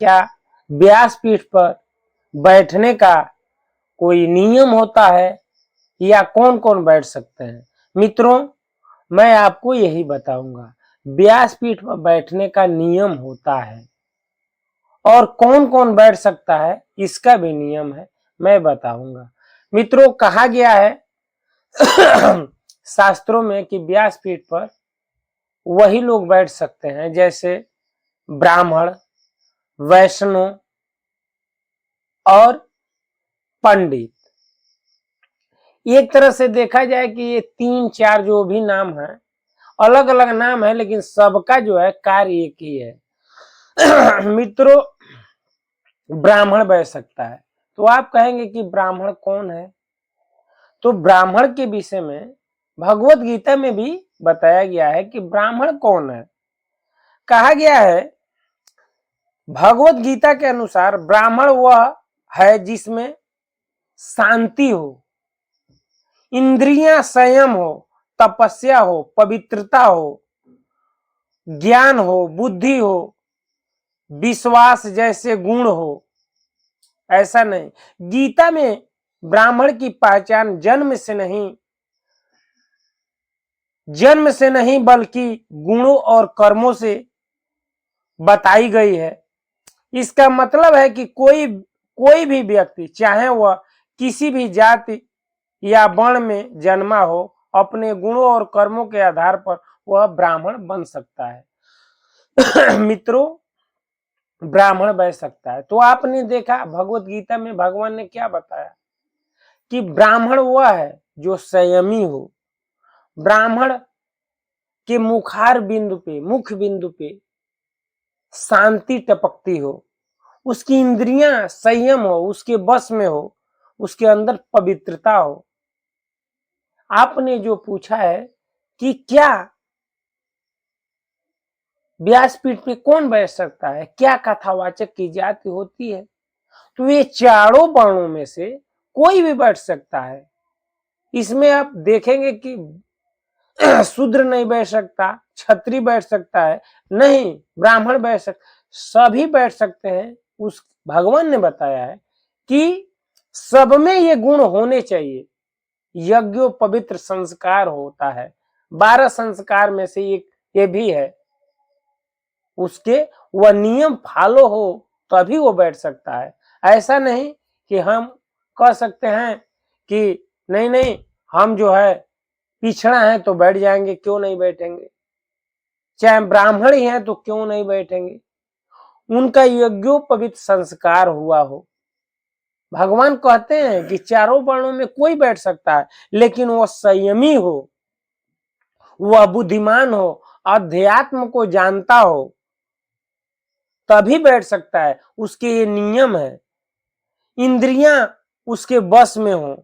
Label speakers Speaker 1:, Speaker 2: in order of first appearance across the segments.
Speaker 1: क्या व्यासपीठ पर बैठने का कोई नियम होता है या कौन कौन बैठ सकते हैं? मित्रों, मैं आपको यही बताऊंगा। व्यासपीठ पर बैठने का नियम होता है और कौन कौन बैठ सकता है इसका भी नियम है, मैं बताऊंगा। मित्रों, कहा गया है शास्त्रों में कि व्यासपीठ पर वही लोग बैठ सकते हैं जैसे ब्राह्मण, वैष्णव और पंडित। एक तरह से देखा जाए कि ये 3-4 जो भी नाम है, अलग अलग नाम है, लेकिन सबका जो है कार्य एक ही है। मित्रों, ब्राह्मण बैठ सकता है। तो आप कहेंगे कि ब्राह्मण कौन है? तो ब्राह्मण के विषय में भगवत गीता में भी बताया गया है कि ब्राह्मण कौन है। कहा गया है भगवत गीता के अनुसार ब्राह्मण वह है जिसमें शांति हो, इंद्रियां संयम हो, तपस्या हो, पवित्रता हो, ज्ञान हो, बुद्धि हो, विश्वास जैसे गुण हो। ऐसा नहीं, गीता में ब्राह्मण की पहचान जन्म से नहीं बल्कि गुणों और कर्मों से बताई गई है। इसका मतलब है कि कोई भी व्यक्ति, चाहे वह किसी भी जाति या वर्ण में जन्मा हो, अपने गुणों और कर्मों के आधार पर वह ब्राह्मण बन सकता है। मित्रों, ब्राह्मण बन सकता है। तो आपने देखा भगवत गीता में भगवान ने क्या बताया कि ब्राह्मण वह है जो संयमी हो, ब्राह्मण के मुख बिंदु पे शांति टपकती हो, उसकी इंद्रियां संयम हो, उसके बस में हो, उसके अंदर पवित्रता हो। आपने जो पूछा है कि क्या व्यासपीठ पे कौन बैठ सकता है, क्या कथावाचक की जाति होती है, तो ये चारों वर्णों में से कोई भी बैठ सकता है। इसमें आप देखेंगे कि शूद्र नहीं बैठ सकता, क्षत्रिय बैठ सकता है, नहीं, ब्राह्मण बैठ सकता, सभी बैठ सकते हैं। उस भगवान ने बताया है कि सब में ये गुण होने चाहिए। यज्ञो पवित्र संस्कार होता है, 12 संस्कार में से एक ये भी है, उसके वह नियम फॉलो हो तभी वो बैठ सकता है। ऐसा नहीं कि हम कह सकते हैं कि नहीं नहीं, हम जो है पिछड़ा है तो बैठ जाएंगे, क्यों नहीं बैठेंगे, चाहे ब्राह्मण ही है तो क्यों नहीं बैठेंगे, उनका यज्ञोपवीत संस्कार हुआ हो। भगवान कहते हैं कि चारों वर्णों में कोई बैठ सकता है, लेकिन वह संयमी हो, वह बुद्धिमान हो, अध्यात्म को जानता हो, तभी बैठ सकता है। उसके ये नियम है, इंद्रियां उसके बस में हो।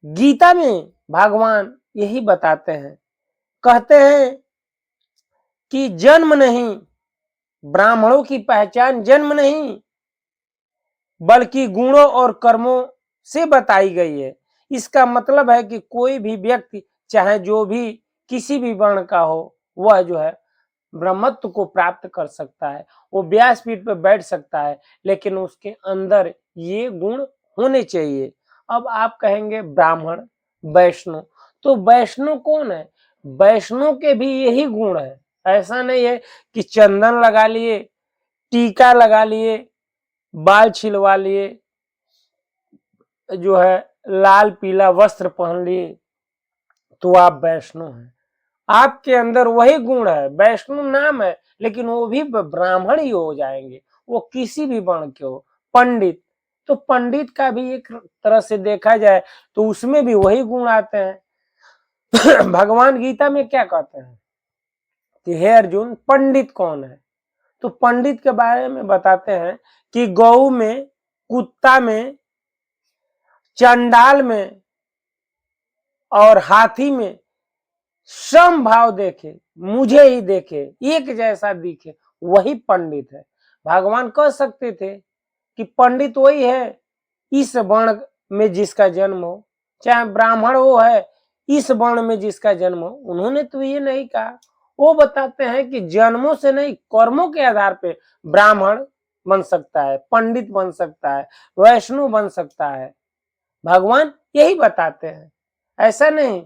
Speaker 1: गीता में भगवान यही बताते हैं, कहते हैं कि जन्म नहीं, ब्राह्मणों की पहचान जन्म नहीं बल्कि गुणों और कर्मों से बताई गई है। इसका मतलब है कि कोई भी व्यक्ति, चाहे जो भी किसी भी वर्ण का हो, वह जो है ब्रह्मत्व को प्राप्त कर सकता है, वो व्यासपीठ पर बैठ सकता है, लेकिन उसके अंदर ये गुण होने चाहिए। अब आप कहेंगे ब्राह्मण, वैष्णव, तो वैष्णव कौन है? वैष्णव के भी यही गुण है। ऐसा नहीं है कि चंदन लगा लिए, टीका लगा लिए, बाल छिलवा लिए, जो है लाल पीला वस्त्र पहन लिए तो आप वैष्णव हैं। आपके अंदर वही गुण है, वैष्णव नाम है, लेकिन वो भी ब्राह्मण ही हो जाएंगे, वो किसी भी वर्ण के हो। पंडित, तो पंडित का भी एक तरह से देखा जाए तो उसमें भी वही गुण आते हैं। भगवान गीता में क्या कहते हैं कि हे अर्जुन, पंडित कौन है? तो पंडित के बारे में बताते हैं कि गौ में, कुत्ता में, चंडाल में और हाथी में सम भाव देखे, मुझे ही देखे, एक जैसा दिखे, वही पंडित है। भगवान कह सकते थे कि पंडित वही है इस वर्ण में जिसका जन्म हो, चाहे ब्राह्मण वो है इस वर्ण में जिसका जन्म हो। उन्होंने तो ये नहीं कहा। वो बताते हैं कि जन्मों से नहीं, कर्मों के आधार पे ब्राह्मण, बन सकता है, पंडित बन सकता है, वैष्णव बन सकता है। भगवान यही बताते हैं, ऐसा नहीं,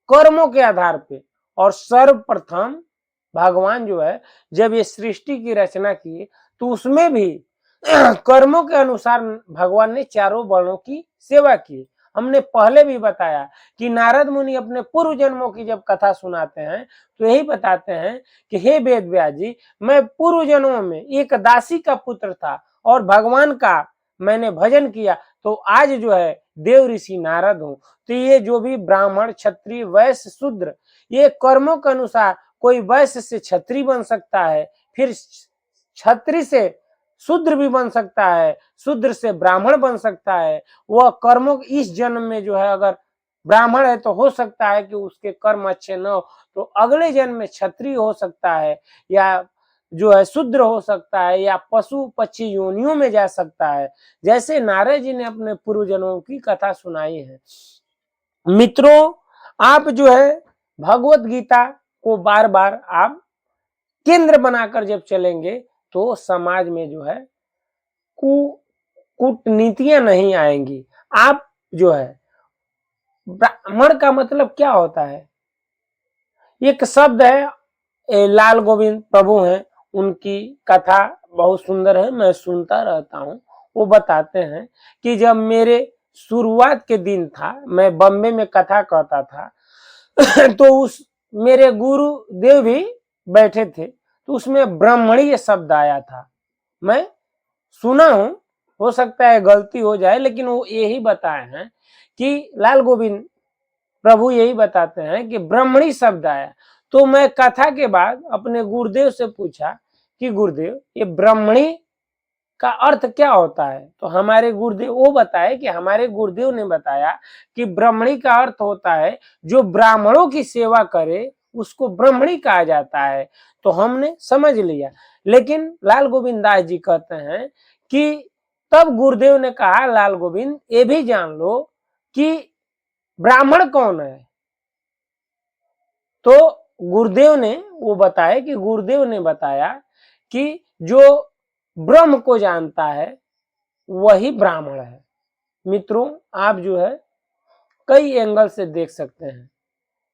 Speaker 1: कर्मों के आधार पे। और सर्वप्रथम भगवान जो है जब ये सृष्टि की रचना की तो उसमें भी कर्मों के अनुसार भगवान ने चारों वर्णों की सेवा की। हमने पहले भी बताया कि नारद मुनि अपने पूर्व जन्मों की जब कथा सुनाते हैं तो यही बताते हैं कि हे वेद व्यास जी, मैं पूर्व जन्मों में एक दासी का पुत्र था और भगवान का मैंने भजन किया, तो आज जो है देव ऋषि नारद हूं। तो ये जो भी ब्राह्मण, क्षत्रिय, वैश्य, शूद्र, ये कर्मों के अनुसार कोई वैश्य से क्षत्रिय बन सकता है, फिर क्षत्रिय से शूद्र भी बन सकता है, शूद्र से ब्राह्मण बन सकता है। वह कर्मों इस जन्म में जो है अगर ब्राह्मण है तो हो सकता है कि उसके कर्म अच्छे न हो, तो अगले जन्म में क्षत्रिय हो सकता है, या जो है शूद्र हो सकता है, या पशु पक्षी योनियों में जा सकता है, जैसे नारद जी ने अपने पूर्व जन्मों की कथा सुनाई है। मित्रों, आप जो है भगवत गीता को बार बार आप केंद्र बनाकर जब चलेंगे तो समाज में जो है कूटनीतियां नहीं आएंगी। आप जो है, ब्राह्मण का मतलब क्या होता है? एक शब्द है, लाल गोविंद प्रभु हैं, उनकी कथा बहुत सुंदर है, मैं सुनता रहता हूँ। वो बताते हैं कि जब मेरे शुरुआत के दिन था, मैं बम्बे में कथा कहता था तो उस मेरे गुरु देव भी बैठे थे, तो उसमें ब्राह्मणी शब्द आया था। मैं सुना हूं, हो सकता है गलती हो जाए, लेकिन वो यही बताए हैं कि लाल गोविंद प्रभु यही बताते हैं कि ब्राह्मणी शब्द आया। तो मैं कथा के बाद अपने गुरुदेव से पूछा कि गुरुदेव, ये ब्राह्मणी का अर्थ क्या होता है? तो हमारे गुरुदेव वो बताए कि हमारे गुरुदेव ने बताया कि ब्राह्मणी का अर्थ होता है जो ब्राह्मणों की सेवा करे, उसको ब्राह्मणी कहा जाता है। तो हमने समझ लिया। लेकिन लाल गोविंद दास जी कहते हैं कि तब गुरुदेव ने कहा, लाल गोविंद ये भी जान लो कि ब्राह्मण कौन है। तो गुरुदेव ने वो बताया कि गुरुदेव ने बताया कि जो ब्रह्म को जानता है वही ब्राह्मण है। मित्रों, आप जो है कई एंगल से देख सकते हैं।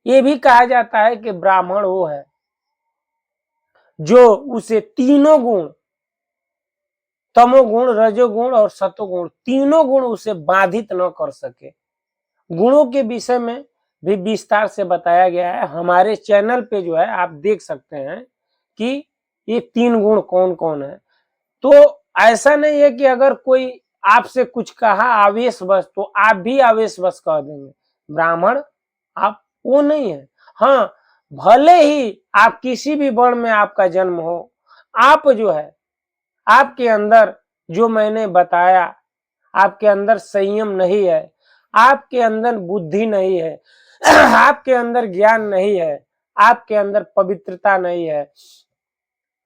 Speaker 1: ये भी कहा जाता है कि ब्राह्मण वो है जो उसे तीनों गुण, तमोगुण, रजोगुण और सतोगुण, तीनों गुण उसे बाधित न कर सके। गुणों के विषय में भी विस्तार से बताया गया है। हमारे चैनल पे जो है आप देख सकते हैं कि ये 3 गुण कौन कौन है। तो ऐसा नहीं है कि अगर कोई आपसे कुछ कहा आवेशवश तो आप भी आवेशवश कह देंगे। ब्राह्मण आप वो नहीं है। हाँ, भले ही आप किसी भी वर्ण में आपका जन्म हो, आप जो है आपके अंदर जो मैंने बताया, आपके अंदर संयम नहीं है, आपके अंदर बुद्धि नहीं है, आपके अंदर ज्ञान नहीं है, आपके अंदर पवित्रता नहीं है,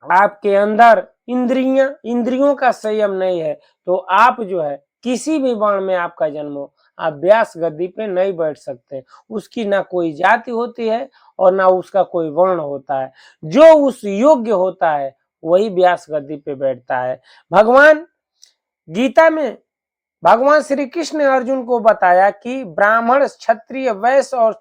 Speaker 1: आपके अंदर इंद्रियों का संयम नहीं है, तो आप जो है किसी भी वर्ण में आपका जन्म हो, आप व्यास गद्दी पे नहीं बैठ सकते। उसकी ना कोई जाति होती है और ना उसका कोई वर्ण होता है। जो उस योग्य होता है वही व्यास गद्दी पे बैठता है। भगवान गीता में भगवान श्री कृष्ण ने अर्जुन को बताया कि ब्राह्मण, क्षत्रिय, वैश्य और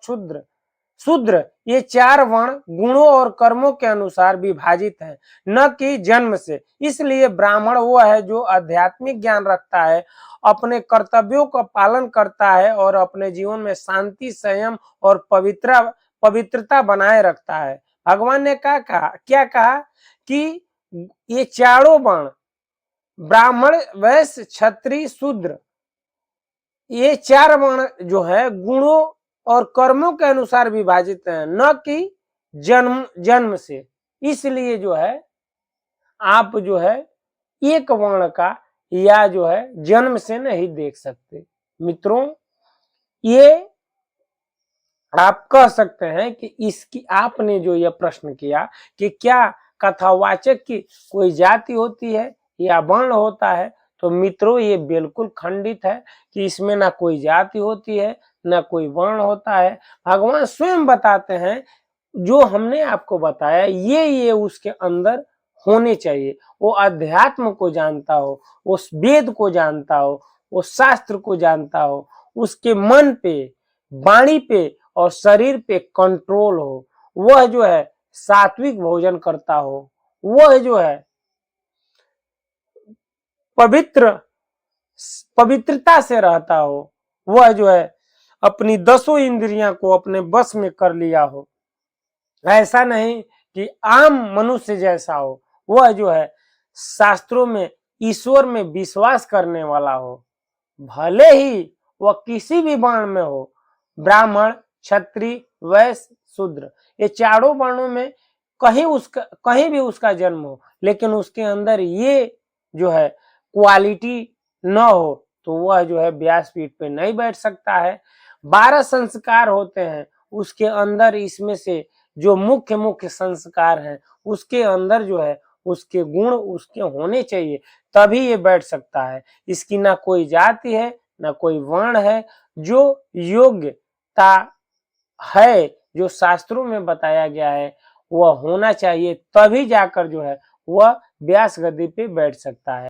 Speaker 1: शूद्र ये 4 वर्ण गुणों और कर्मों के अनुसार विभाजित हैं, न कि जन्म से। इसलिए ब्राह्मण वो है जो आध्यात्मिक ज्ञान रखता है, अपने कर्तव्यों का पालन करता है और अपने जीवन में शांति, संयम और पवित्रता बनाए रखता है। भगवान ने क्या कहा कि ये चारों वर्ण, ब्राह्मण, वैश्य, क्षत्रिय, शूद्र, ये 4 वर्ण जो है गुणों और कर्मों के अनुसार विभाजित हैं, न कि जन्म से। इसलिए जो है आप जो है एक वर्ण का या जो है जन्म से नहीं देख सकते। मित्रों, ये आप कह सकते हैं कि इसकी आपने जो यह प्रश्न किया कि क्या कथावाचक की कोई जाति होती है या वर्ण होता है, तो मित्रों ये बिल्कुल खंडित है कि इसमें ना कोई जाति होती है ना कोई वर्ण होता है। भगवान स्वयं बताते हैं जो हमने आपको बताया ये उसके अंदर होने चाहिए। वो अध्यात्म को जानता हो, उस वेद को जानता हो, वो शास्त्र को जानता हो, उसके मन पे, वाणी पे और शरीर पे कंट्रोल हो, वह जो है सात्विक भोजन करता हो, वह जो है पवित्रता से रहता हो, वह जो है अपनी 10 इंद्रियां को अपने बस में कर लिया हो। ऐसा नहीं कि आम मनुष्य जैसा हो, वह जो है शास्त्रों में ईश्वर में विश्वास करने वाला हो, भले ही वह किसी भी वर्ण में हो, ब्राह्मण, क्षत्रिय, वैश्य, शूद्र, ये चारों वर्णों में कहीं भी उसका जन्म हो, लेकिन उसके अंदर ये जो है क्वालिटी न हो तो वह जो है व्यासपीठ पे नहीं बैठ सकता है। 12 संस्कार होते हैं, उसके अंदर इसमें से जो मुख्य मुख्य संस्कार हैं उसके अंदर जो है उसके गुण उसके होने चाहिए, तभी ये बैठ सकता है। इसकी ना कोई जाति है ना कोई वर्ण है, जो योग्यता है जो शास्त्रों में बताया गया है वह होना चाहिए, तभी जाकर जो है वह व्यास गद्दी पे बैठ सकता है।